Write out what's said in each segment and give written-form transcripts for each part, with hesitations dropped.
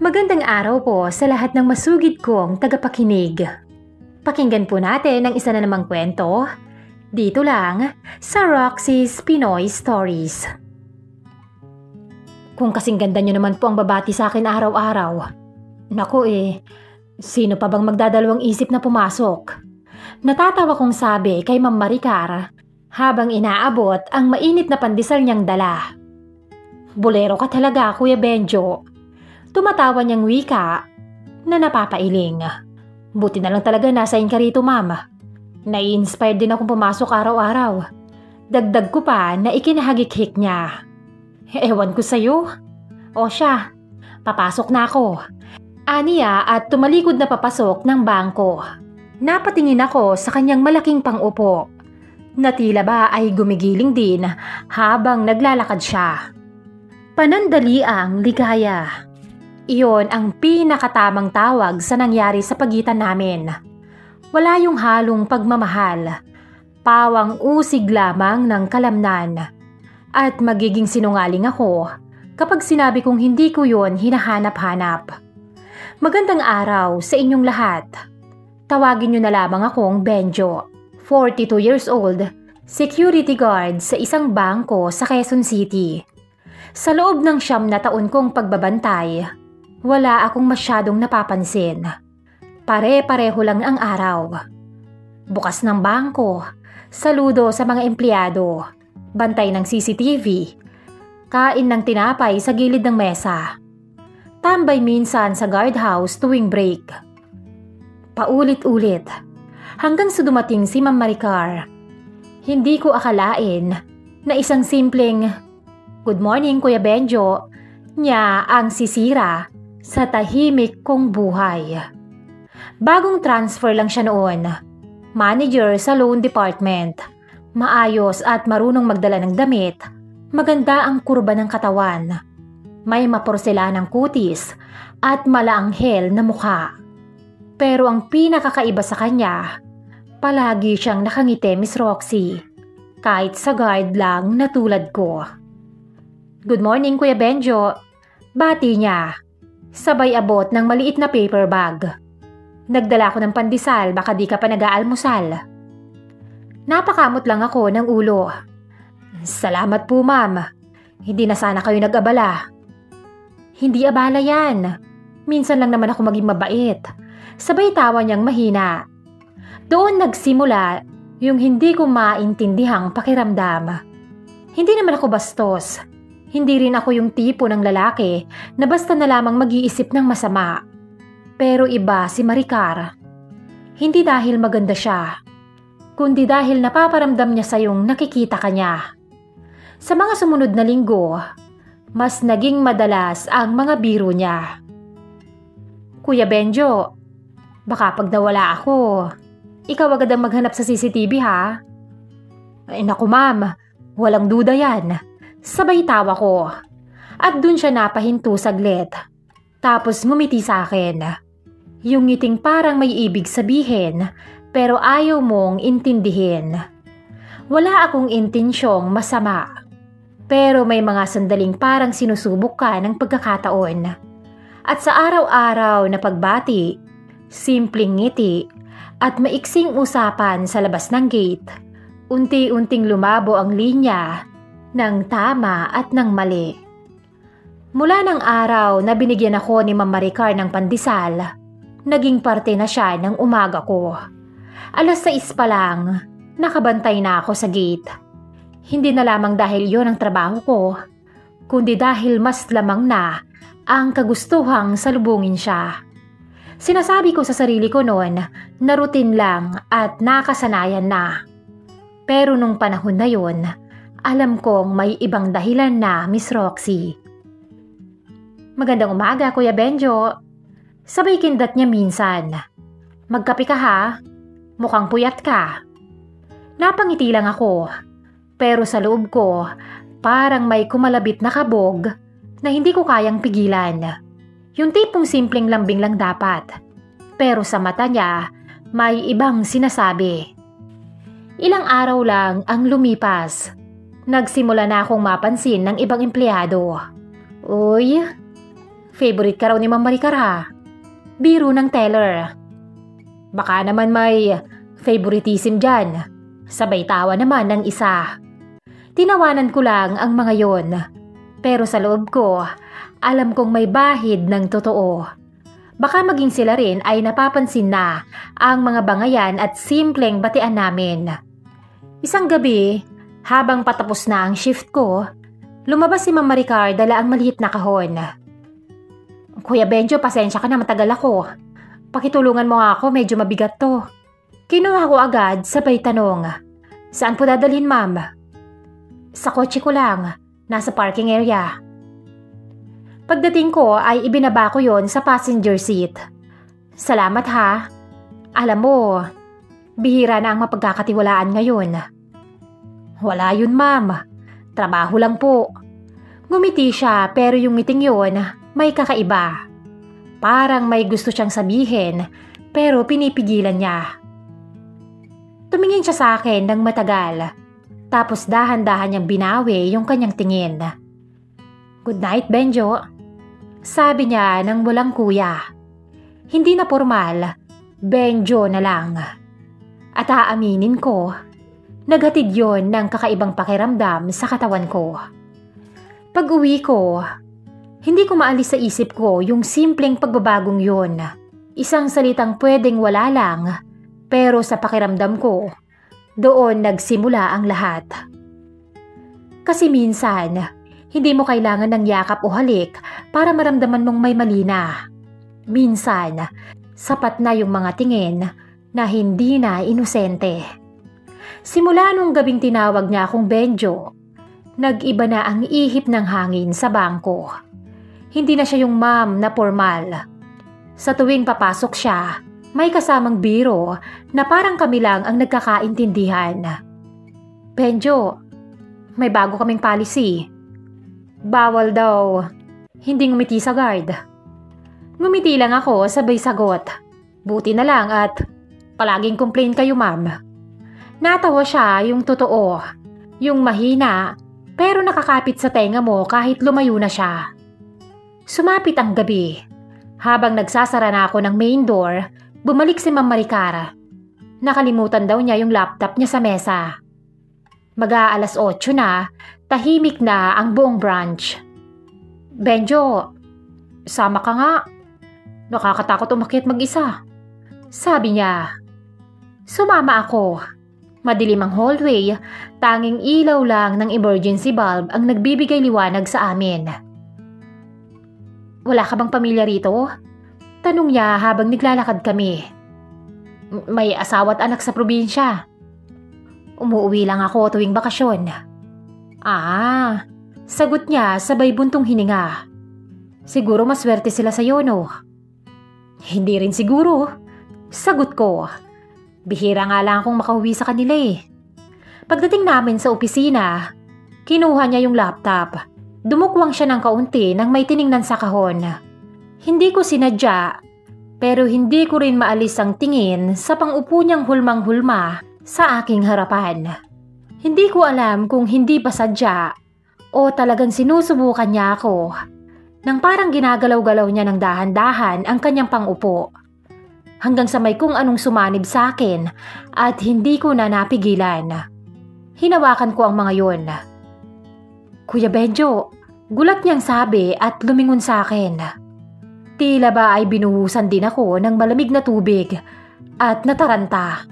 Magandang araw po sa lahat ng masugid kong tagapakinig. Pakinggan po natin ang isa na namang kwento, dito lang sa Roxy's Pinoy Stories. Kung kasing ganda nyo naman po ang babati sa akin araw-araw, naku sino pa bang magdadalawang isip na pumasok? Natatawa kong sabi kay Ma'am Maricar habang inaabot ang mainit na pandesal niyang dala. Bolero ka talaga, Kuya Benjo. Tumatawa niyang wika na napapailing. Buti na lang talaga nasain ka rito, Ma'am. Nai-inspired din akong pumasok araw-araw. Dagdag ko pa na ikinahagik-hik niya. Ewan ko sa'yo. O siya, papasok na ako. Aniya at tumalikod na papasok ng bangko. Napatingin ako sa kanyang malaking pang-upo na tila ba ay gumigiling din habang naglalakad siya. Panandaliang ligaya. Iyon ang pinakatamang tawag sa nangyari sa pagitan namin. Wala yung halong pagmamahal, pawang usig lamang ng kalamnan. At magiging sinungaling ako kapag sinabi kong hindi ko yon hinahanap-hanap. Magandang araw sa inyong lahat. Tawagin nyo na lamang akong Benjo, 42 years old, security guard sa isang bangko sa Quezon City. Sa loob ng 9 na taon kong pagbabantay, wala akong masyadong napapansin. Pare-pareho lang ang araw. Bukas ng bangko, saludo sa mga empleyado, bantay ng CCTV, kain ng tinapay sa gilid ng mesa, tambay minsan sa guardhouse tuwing break. Paulit-ulit, hanggang sa dumating si Ma'am Maricar. Hindi ko akalain na isang simpleng, "Good morning, Kuya Benjo," niya ang sisira sa tahimik kong buhay. Bagong transfer lang siya noon. Manager sa loan department. Maayos at marunong magdala ng damit. Maganda ang kurba ng katawan. May maporselanang kutis at malaanghel na mukha. Pero ang pinakakaiba sa kanya, palagi siyang nakangiti, Miss Roxy. Kahit sa guard lang na tulad ko. "Good morning, Kuya Benjo," bati niya. Sabay abot ng maliit na paper bag. "Nagdala ko ng pandesal, baka di ka pa nag-aalmusal." Napakamot lang ako ng ulo. "Salamat po, Ma'am. Hindi na sana kayo nag-abala." "Hindi abala yan. Minsan lang naman ako maging mabait." Sabay tawa niyang mahina. Doon nagsimula yung hindi ko maintindihang pakiramdam. Hindi naman ako bastos. Hindi rin ako yung tipo ng lalaki na basta na lamang mag-iisip ng masama. Pero iba si Maricar. Hindi dahil maganda siya, kundi dahil napaparamdam niya sa yung nakikita ka niya. Sa mga sumunod na linggo, mas naging madalas ang mga biro niya. "Kuya Benjo, baka pag nawala ako, ikaw agad ang maghanap sa CCTV ha?" "Ay naku, Ma'am, walang duda yan." Sabay tawa ko. At dun siya napahinto saglit. Tapos ngumiti sa akin. Yung ngiting parang may ibig sabihin, pero ayaw mong intindihin. Wala akong intensyong masama. Pero may mga sandaling parang sinusubok ka ng pagkakataon. At sa araw-araw na pagbati, simpleng ngiti, at maiksing usapan sa labas ng gate, unti-unting lumabo ang linya ng tama at ng mali. Mula ng araw na binigyan ako ni Ma'am Maricar ng pandesal, naging parte na siya ng umaga ko. 6:00 pa lang, nakabantay na ako sa gate. Hindi na lamang dahil yon ang trabaho ko, kundi dahil mas lamang na ang kagustuhang salubungin siya. Sinasabi ko sa sarili ko noon na routine lang at nakasanayan na. Pero nung panahon na yon, alam kong may ibang dahilan na, Miss Roxy. "Magandang umaga, Kuya Benjo." Sabay kindat niya minsan. "Magkape ka ha? Mukhang puyat ka." Napangiti lang ako. Pero sa loob ko, parang may kumalabit na kabog na hindi ko kayang pigilan. Yung tipong simpleng lambing lang dapat. Pero sa mata niya, may ibang sinasabi. Ilang araw lang ang lumipas. Nagsimula na akong mapansin ng ibang empleyado. "Uy, Favorite ka raw ni Ma'am Maricar ha? Biro ng teller. Baka naman may favoritism dyan. Sabay tawa naman ng isa. Tinawanan ko lang ang mga yon. Pero sa loob ko, alam kong may bahid ng totoo. Baka maging sila rin ay napapansin na ang mga bangayan at simpleng batian namin. Isang gabi, habang patapos na ang shift ko, lumabas si Ma'am Maricar dala ang maliit na kahon. Kuya Benjo, pasensya ka na, matagal ako. Pakitulungan mo nga ako, medyo mabigat to. Kinuha ko agad, sabay tanong. Saan po dadalhin, ma'am? Sa kotse ko lang, nasa parking area. Pagdating ko ay ibinaba ko yon sa passenger seat. Salamat ha. Alam mo, bihira na ang mapagkakatiwalaan ngayon. Wala yun, ma'am. Trabaho lang po. Ngumiti siya pero yung ngiting yun may kakaiba. Parang may gusto siyang sabihin pero pinipigilan niya. Tumingin siya sa akin ng matagal. Tapos dahan-dahan niyang binawi yung kanyang tingin. Good night, Benjo. Sabi niya nang walang kuya. Hindi na formal, Benjo na lang. At aaminin ko, naghatid yon ng kakaibang pakiramdam sa katawan ko. Pag-uwi ko, hindi ko maalis sa isip ko yung simpleng pagbabagong yon. Isang salitang pwedeng wala lang, pero sa pakiramdam ko, doon nagsimula ang lahat. Kasi minsan, hindi mo kailangan ng yakap o halik para maramdaman mong may mali na. Minsan, sapat na yung mga tingin na hindi na inosente. Simula nung gabing tinawag niya akong Benjo, nag-iba na ang ihip ng hangin sa bangko. Hindi na siya yung ma'am na formal. Sa tuwing papasok siya, may kasamang biro na parang kami lang ang nagkakaintindihan. Benjo, may bago kaming policy. Bawal daw hindi ngumiti sa guard. Ngumiti lang ako sabay sagot. Buti na lang at palaging complain kayo, ma'am. Natawa siya yung totoo, yung mahina pero nakakapit sa tenga mo kahit lumayo na siya. Sumapit ang gabi. Habang nagsasara na ako ng main door, bumalik si Ma'am Maricar. Nakalimutan daw niya yung laptop niya sa mesa. Mag-aalas 8 na, tahimik na ang buong branch. Benjo, sama ka nga. Nakakatakot umakyat mag-isa. Sabi niya. Sumama ako. Madilim ang hallway, tanging ilaw lang ng emergency bulb ang nagbibigay liwanag sa amin. Wala ka bang pamilya rito? Tanong niya habang naglalakad kami. May asawa at anak sa probinsya. Umuwi lang ako tuwing bakasyon. Sagot niya sabay buntong hininga. Siguro maswerte sila sa iyo, no? Hindi rin siguro. Sagot ko. Bihira nga lang akong makauwi sa kanila eh. Pagdating namin sa opisina, kinuha niya yung laptop. Dumukwang siya ng kaunti nang may tiningnan sa kahon. Hindi ko sinadya, pero hindi ko rin maalis ang tingin sa pang-upo niyang hulmang-hulma sa aking harapan. Hindi ko alam kung hindi ba sadya o talagang sinusubukan niya ako nang parang ginagalaw-galaw niya ng dahan-dahan ang kanyang pang-upo. Hanggang sa may kung anong sumanib sa akin at hindi ko na napigilan. Hinawakan ko ang mga yon. Kuya Benjo, gulat niyang sabi at lumingon sa akin. Tila ba ay binuhusan din ako ng malamig na tubig at nataranta.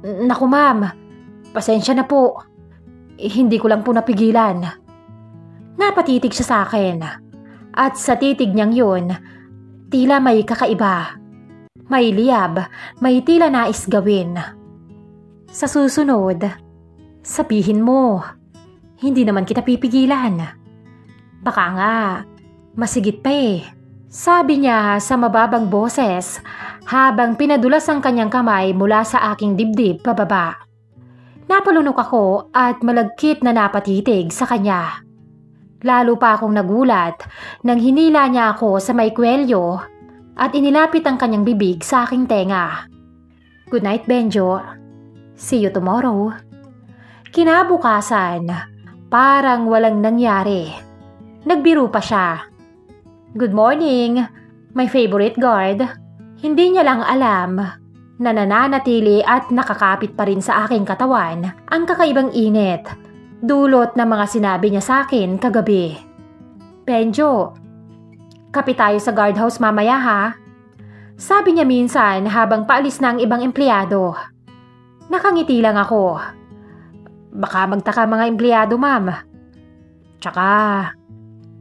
Naku ma'am, pasensya na po. Hindi ko lang po napigilan. Napatitig siya sa akin at sa titig niyang yun, tila may kakaiba. May liyab, may tila nais gawin. Sa susunod, sabihin mo, hindi naman kita pipigilan. Baka nga, masigit pa eh. Sabi niya sa mababang boses habang pinadulas ang kanyang kamay mula sa aking dibdib pababa. Napalunok ako at malagkit na napatitig sa kanya. Lalo pa akong nagulat nang hinila niya ako sa may kwelyo at inilapit ang kanyang bibig sa aking tenga. Good night, Benjo. See you tomorrow. Kinabukasan, parang walang nangyari. Nagbiro pa siya. Good morning, my favorite guard. Hindi niya lang alam na nananatili at nakakapit pa rin sa aking katawan ang kakaibang init dulot ng mga sinabi niya sa akin kagabi. Benjo, kape tayo sa guardhouse mamaya ha? Sabi niya minsan habang paalis na ang ibang empleyado. Nakangiti lang ako. Baka magtaka mga empleyado, ma'am. Tsaka,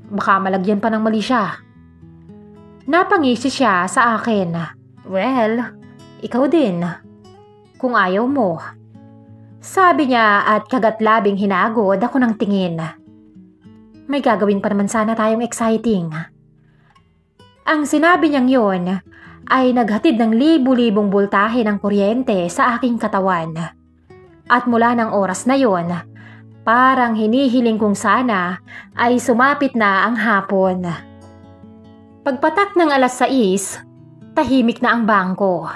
baka malagyan pa ng mali siya. Napangisi siya sa akin. Well, ikaw din. Kung ayaw mo. Sabi niya at kagat-labing hinagod ako ng tingin. May gagawin pa naman sana tayong exciting. Ang sinabi niyang yon ay naghatid ng libu-libong boltahe ng kuryente sa aking katawan. At mula ng oras na yon, parang hinihiling kong sana ay sumapit na ang hapon. Pagpatak ng 6:00, tahimik na ang bangko.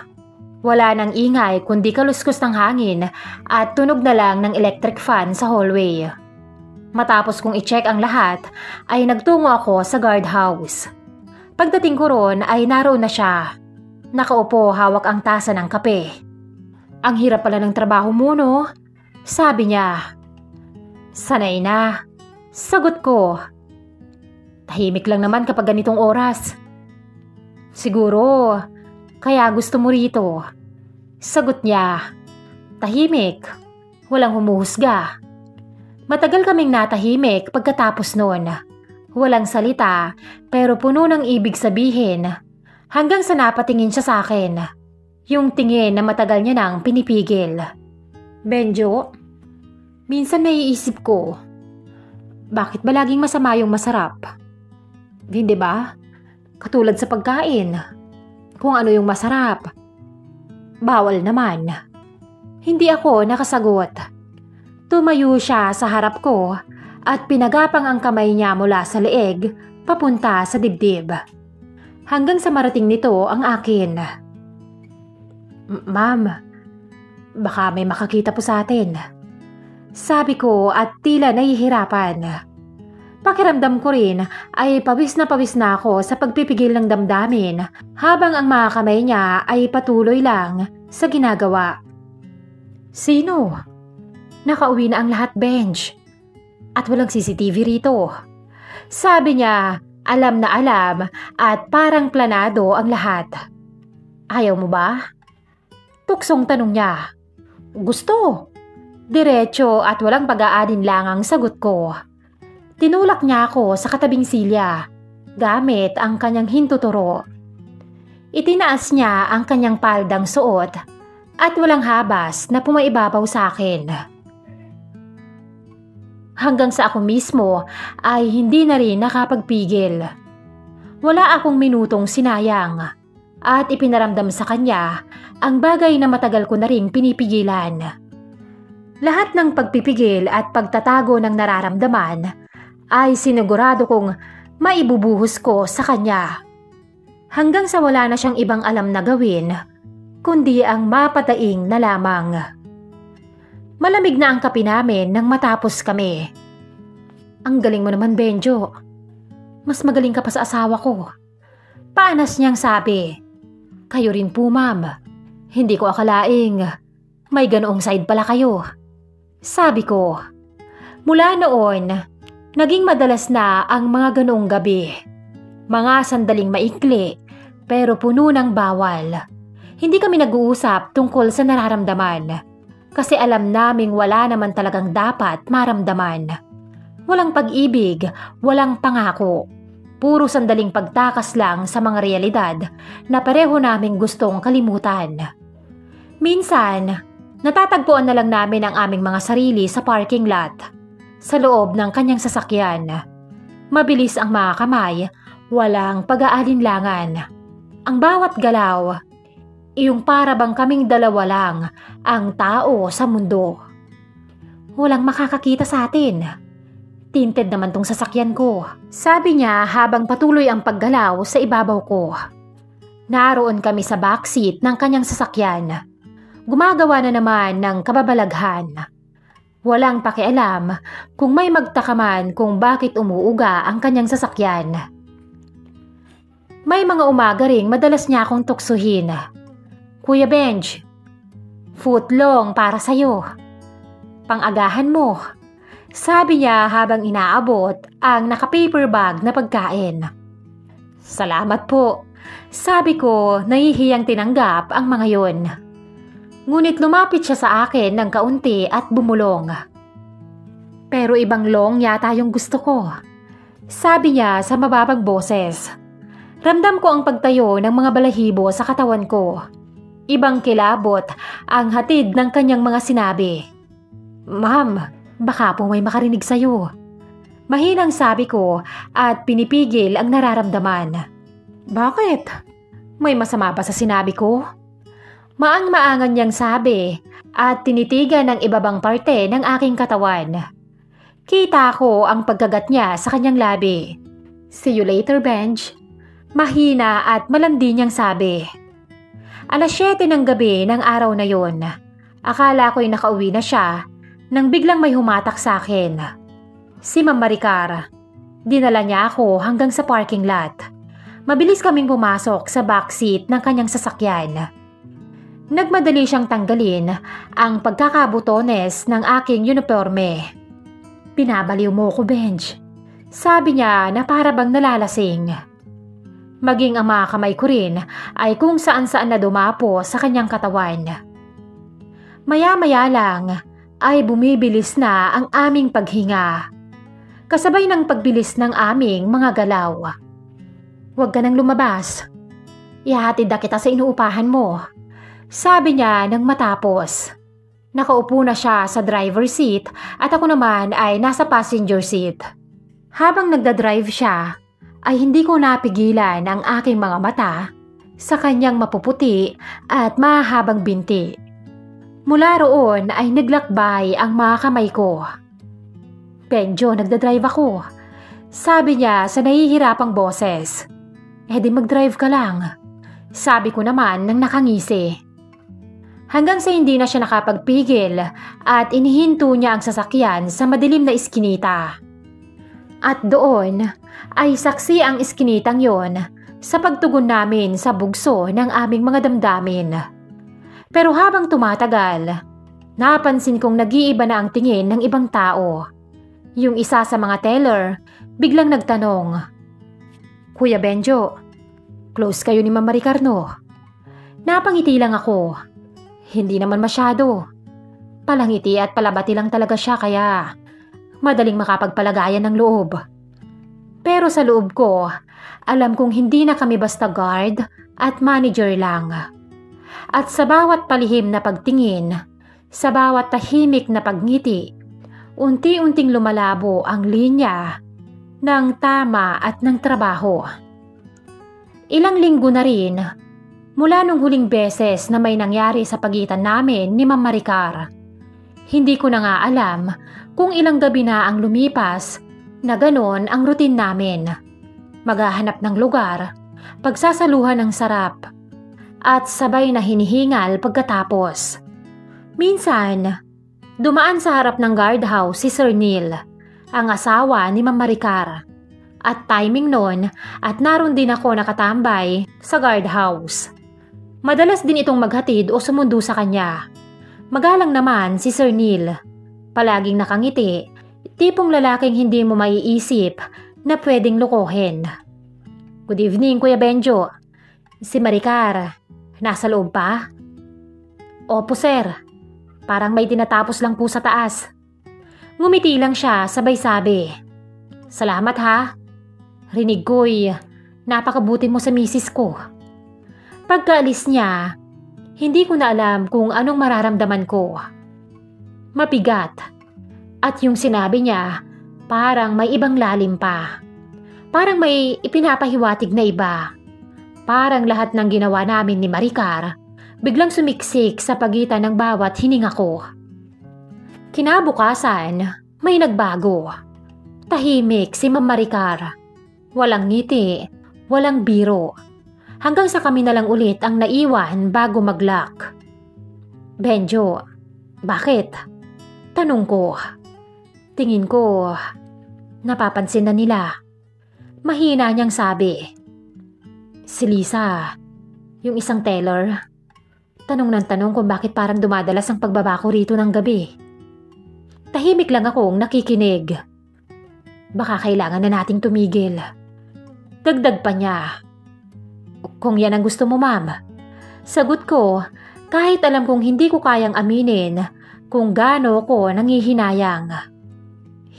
Wala nang ingay kundi kaluskos ng hangin at tunog na lang ng electric fan sa hallway. Matapos kong i-check ang lahat, ay nagtungo ako sa guardhouse. Pagdating ko ron ay naroon na siya. Nakaupo hawak ang tasa ng kape. Ang hirap pala ng trabaho mo, no? Sabi niya. Sanay na. Sagot ko. Tahimik lang naman kapag ganitong oras. Siguro, kaya gusto mo rito. Sagot niya. Tahimik. Walang humuhusga. Matagal kaming natahimik pagkatapos noon. Walang salita pero puno ng ibig sabihin. Hanggang sa napatingin siya sa akin. Yung tingin na matagal niya nang pinipigil. Benjo, minsan naiisip ko, bakit ba laging masama yung masarap? Hindi ba? Katulad sa pagkain. Kung ano yung masarap, bawal naman. Hindi ako nakasagot. Tumayo siya sa harap ko at pinagapang ang kamay niya mula sa leeg papunta sa dibdib. Hanggang sa marating nito ang akin. Ma'am, baka may makakita po sa atin. Sabi ko at tila nahihirapan. Pakiramdam ko rin ay pawis na ako sa pagpipigil ng damdamin habang ang mga kamay niya ay patuloy lang sa ginagawa. Sino? Nakauwi na ang lahat, bench. At walang CCTV rito. Sabi niya, alam na alam at parang planado ang lahat. Ayaw mo ba? Tuksong tanong niya. Gusto. Diretso at walang pag-aalinlangang sagot ko. Tinulak niya ako sa katabing silya, gamit ang kanyang hintuturo. Itinaas niya ang kanyang paldang suot at walang habas na pumaibabaw sa akin. Hanggang sa ako mismo ay hindi na rin nakapagpigil. Wala akong minutong sinayang at ipinaramdam sa kanya ang bagay na matagal ko na ring pinipigilan. Lahat ng pagpipigil at pagtatago ng nararamdaman ay sinigurado kong maibubuhos ko sa kanya. Hanggang sa wala na siyang ibang alam na gawin, kundi ang mapataing na lamang. Malamig na ang kape namin nang matapos kami. Ang galing mo naman, Benjo. Mas magaling ka pa sa asawa ko. Paanas niyang sabi. Kayo rin po, ma'am. Hindi ko akalaing may ganoong side pala kayo. Sabi ko. Mula noon, naging madalas na ang mga ganoong gabi. Mga sandaling maikli, pero puno ng bawal. Hindi kami nag-uusap tungkol sa nararamdaman. Kasi alam naming wala naman talagang dapat maramdaman. Walang pag-ibig, walang pangako. Puro sandaling pagtakas lang sa mga realidad na pareho naming gustong kalimutan. Minsan, natatagpuan na lang namin ang aming mga sarili sa parking lot, sa loob ng kanyang sasakyan. Mabilis ang mga kamay, walang pag-aalinlangan. Ang bawat galaw, iyong para bang kaming dalawa lang ang tao sa mundo. Walang makakakita sa atin. Tinted naman tong sasakyan ko. Sabi niya habang patuloy ang paggalaw sa ibabaw ko. Naroon kami sa backseat ng kanyang sasakyan. Gumagawa na naman ng kababalaghan. Walang pakialam kung may magtaka man kung bakit umuuga ang kanyang sasakyan. May mga umaga ring madalas niya akong tuksuhin. Kuya Benj, footlong para sa'yo. Pang-agahan mo. Sabi niya habang inaabot ang naka-paper bag na pagkain. Salamat po. Sabi ko, nahihiyang tinanggap ang mga yon. Ngunit lumapit siya sa akin ng kaunti at bumulong. Pero ibang long yata yung gusto ko. Sabi niya sa mababang boses. Ramdam ko ang pagtayo ng mga balahibo sa katawan ko. Ibang kilabot ang hatid ng kanyang mga sinabi. Ma'am, baka po may makarinig sa'yo. Mahinang sabi ko at pinipigil ang nararamdaman. Bakit? May masama ba sa sinabi ko? Maang-maangan niyang sabi at tinitigan ng ibabang parte ng aking katawan. Kita ko ang pagkagat niya sa kanyang labi. See you later, Benj. Mahina at malandi niyang sabi. 7:00 ng gabi ng araw na yon. Akala ko'y nakauwi na siya nang biglang may humatak sa akin. Si Ma'am Maricar. Dinala niya ako hanggang sa parking lot. Mabilis kaming pumasok sa backseat ng kanyang sasakyan. Nagmadali siyang tanggalin ang pagkakabutones ng aking uniforme. Pinabaliw mo ko, Benj. Sabi niya na para bang nalalasing. Maging ang mga kamay ko rin ay kung saan-saan na dumapo sa kanyang katawan. Maya-maya lang ay bumibilis na ang aming paghinga. Kasabay ng pagbilis ng aming mga galaw. Huwag ka nang lumabas. Ihahatid na kita sa inuupahan mo. Sabi niya nang matapos. Nakaupo na siya sa driver seat at ako naman ay nasa passenger seat. Habang nagdadrive siya, ay hindi ko napigilan ang aking mga mata sa kanyang mapuputi at mahabang binti. Mula roon ay naglakbay ang mga kamay ko. Benjo, nagdadrive ako. Sabi niya sa nahihirapang boses. Di mag-drive ka lang. Sabi ko naman nang nakangisi. Hanggang sa hindi na siya nakapagpigil at inihinto niya ang sasakyan sa madilim na iskinita. At doon ay saksi ang iskinitang yon sa pagtugon namin sa bugso ng aming mga damdamin. Pero habang tumatagal, napansin kong nag-iiba na ang tingin ng ibang tao. Yung isa sa mga teller biglang nagtanong, Kuya Benjo, close kayo ni Ma'am Maricar, no? Napangiti lang ako. Hindi naman masyado. Palangiti at palabati lang talaga siya kaya madaling makapagpalagayan ng loob. Pero sa loob ko, alam kong hindi na kami basta guard at manager lang. At sa bawat palihim na pagtingin, sa bawat tahimik na pagngiti, unti-unting lumalabo ang linya ng tama at ng trabaho. Ilang linggo na rin, mula nung huling beses na may nangyari sa pagitan namin ni Ma'am Maricar. Hindi ko na nga alam kung ilang gabi na ang lumipas na ganon ang routine namin. Maghahanap ng lugar, pagsasaluhan ng sarap, at sabay na hinihingal pagkatapos. Minsan, dumaan sa harap ng guardhouse si Sir Neil, ang asawa ni Ma'am Maricar. At timing nun at naroon din ako nakatambay sa guardhouse. Madalas din itong maghatid o sumundo sa kanya. Magalang naman si Sir Neil. Palaging nakangiti, tipong lalaking hindi mo maiisip na pwedeng lokohin. Good evening, Kuya Benjo. Si Maricar, nasa loob pa? Opo, sir. Parang may tinatapos lang po sa taas. Ngumiti lang siya sabay sabi, Salamat ha. Rinig ko'y napakabuti mo sa misis ko. Pagkaalis niya, hindi ko na alam kung anong mararamdaman ko. Mabigat. At yung sinabi niya, parang may ibang lalim pa. Parang may ipinapahiwatig na iba. Parang lahat ng ginawa namin ni Maricar, biglang sumiksik sa pagitan ng bawat hininga ko. Kinabukasan, may nagbago. Tahimik si Ma'am Maricar. Walang ngiti, walang biro. Hanggang sa kami na lang ulit ang naiwan bago mag-lock. Benjo, bakit? Tanong ko. Tingin ko, napapansin na nila. Mahina niyang sabi. Si Lisa, yung isang teller. Tanong ng tanong kung bakit parang dumadalas ang pagbaba ko rito ng gabi. Tahimik lang akong nakikinig. Baka kailangan na nating tumigil. Dagdag pa niya. Kung yan ang gusto mo, ma'am. Sagot ko, kahit alam kong hindi ko kayang aminin kung gaano ko nangihinayang.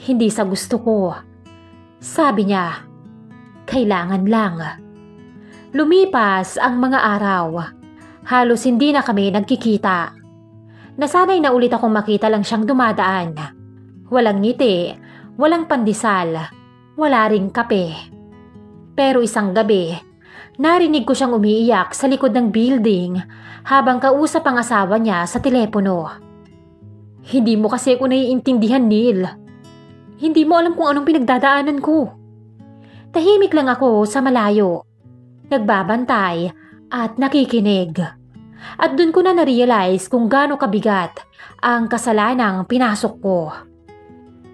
Hindi sa gusto ko. Sabi niya, kailangan lang. Lumipas ang mga araw. Halos hindi na kami nagkikita. Nasanay na ulit akong makita lang siyang dumadaan. Walang ngiti, walang pandesal, wala ring kape. Pero isang gabi, narinig ko siyang umiiyak sa likod ng building habang kausap ang asawa niya sa telepono. Hindi mo kasi ako naiintindihan, Neil. Hindi mo alam kung anong pinagdadaanan ko. Tahimik lang ako sa malayo. Nagbabantay at nakikinig. At dun ko na na-realize kung gaano kabigat ang kasalanang pinasok ko.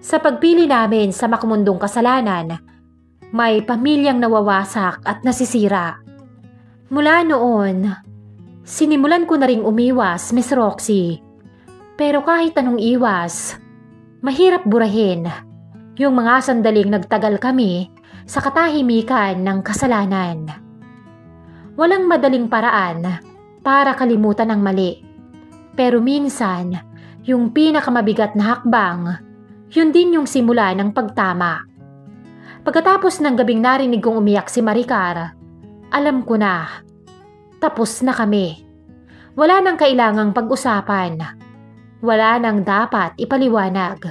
Sa pagpili namin sa makamundong kasalanan, may pamilyang nawawasak at nasisira. Mula noon, sinimulan ko na ring umiwas, Miss Roxy. Pero kahit anong iwas, mahirap burahin yung mga sandaling nagtagal kami sa katahimikan ng kasalanan. Walang madaling paraan para kalimutan ang mali. Pero minsan, yung pinakamabigat na hakbang, yun din yung simula ng pagtama. Pagkatapos ng gabing narinig kong umiyak si Maricar, alam ko na, tapos na kami. Wala nang kailangang pag-usapan. Wala nang dapat ipaliwanag.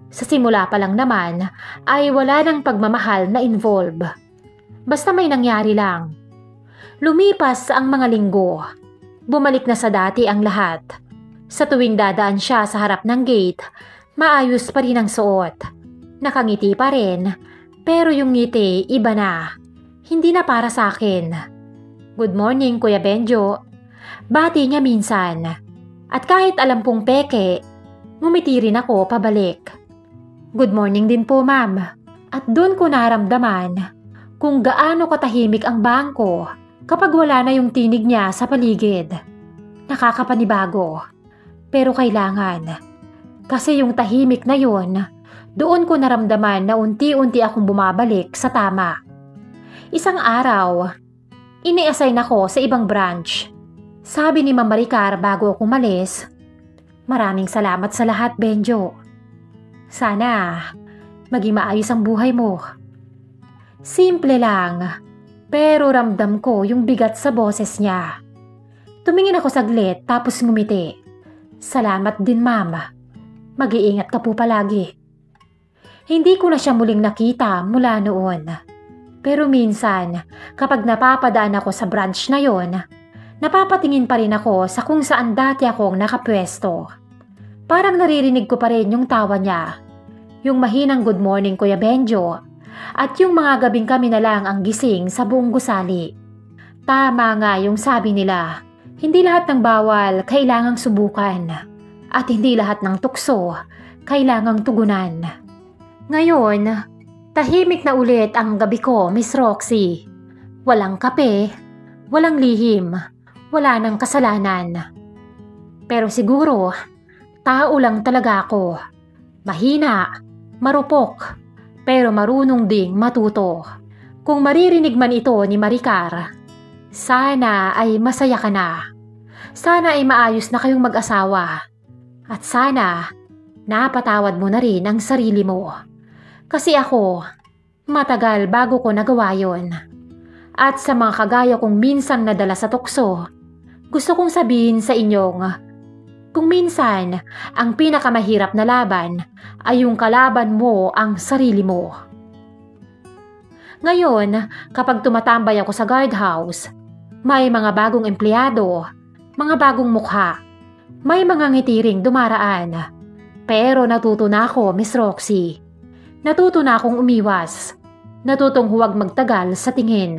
Sa simula pa lang naman ay wala nang pagmamahal na involve. Basta may nangyari lang. Lumipas ang mga linggo. Bumalik na sa dati ang lahat. Sa tuwing dadaan siya sa harap ng gate, maayos pa rin ang suot. Nakangiti pa rin, pero yung ngiti iba na. Hindi na para sa akin. Good morning, Kuya Benjo. Bati niya minsan. At kahit alam pong peke, ngumiti rin ako pabalik. Good morning din po, ma'am. At doon ko naramdaman kung gaano katahimik ang bangko kapag wala na yung tinig niya sa paligid. Nakakapanibago. Pero kailangan. Kasi yung tahimik na yun, doon ko naramdaman na unti-unti akong bumabalik sa tama. Isang araw, ini-assign ako sa ibang branch. Sabi ni Ma'am Maricar bago ako umalis, maraming salamat sa lahat, Benjo. Sana maging maayos ang buhay mo. Simple lang, pero ramdam ko yung bigat sa boses niya. Tumingin ako saglit tapos ngumiti. Salamat din, ma'am. Mag-iingat ka po palagi. Hindi ko na siya muling nakita mula noon. Pero minsan, kapag napapadaan ako sa branch na yon, napapatingin pa rin ako sa kung saan dati akong nakapwesto. Parang naririnig ko pa rin yung tawa niya. Yung mahinang good morning, Kuya Benjo. At yung mga gabing kami na lang ang gising sa buong gusali. Tama nga yung sabi nila, hindi lahat ng bawal kailangang subukan. At hindi lahat ng tukso kailangang tugunan. Ngayon, tahimik na ulit ang gabi ko, Miss Roxy. Walang kape, walang lihim, wala nang kasalanan. Pero siguro, tao lang talaga ako. Mahina, marupok, pero marunong ding matuto. Kung maririnig man ito ni Maricar, sana ay masaya ka na. Sana ay maayos na kayong mag-asawa. At sana, napatawad mo na rin ang sarili mo. Kasi ako, matagal bago ko nagawa yon. At sa mga kagaya kong minsan nadala sa tukso, gusto kong sabihin sa inyong, kung minsan, ang pinakamahirap na laban ay yung kalaban mo ang sarili mo. Ngayon, kapag tumatambay ako sa guardhouse, may mga bagong empleyado, mga bagong mukha, may mga ngiti ring dumaraan. Pero natuto na ako, Miss Roxy. Natuto na akong umiwas. Natutong huwag magtagal sa tingin.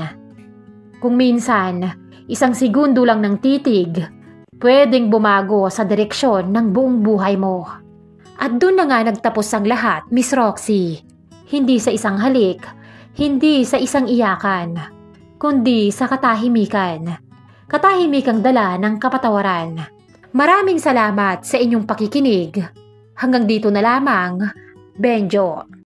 Kung minsan, isang segundo lang ng titig, pwedeng bumago sa direksyon ng buong buhay mo. At doon na nga nagtapos ang lahat, Miss Roxy. Hindi sa isang halik, hindi sa isang iyakan, kundi sa katahimikan. Katahimikang dala ng kapatawaran. Maraming salamat sa inyong pakikinig. Hanggang dito na lamang, Benjo.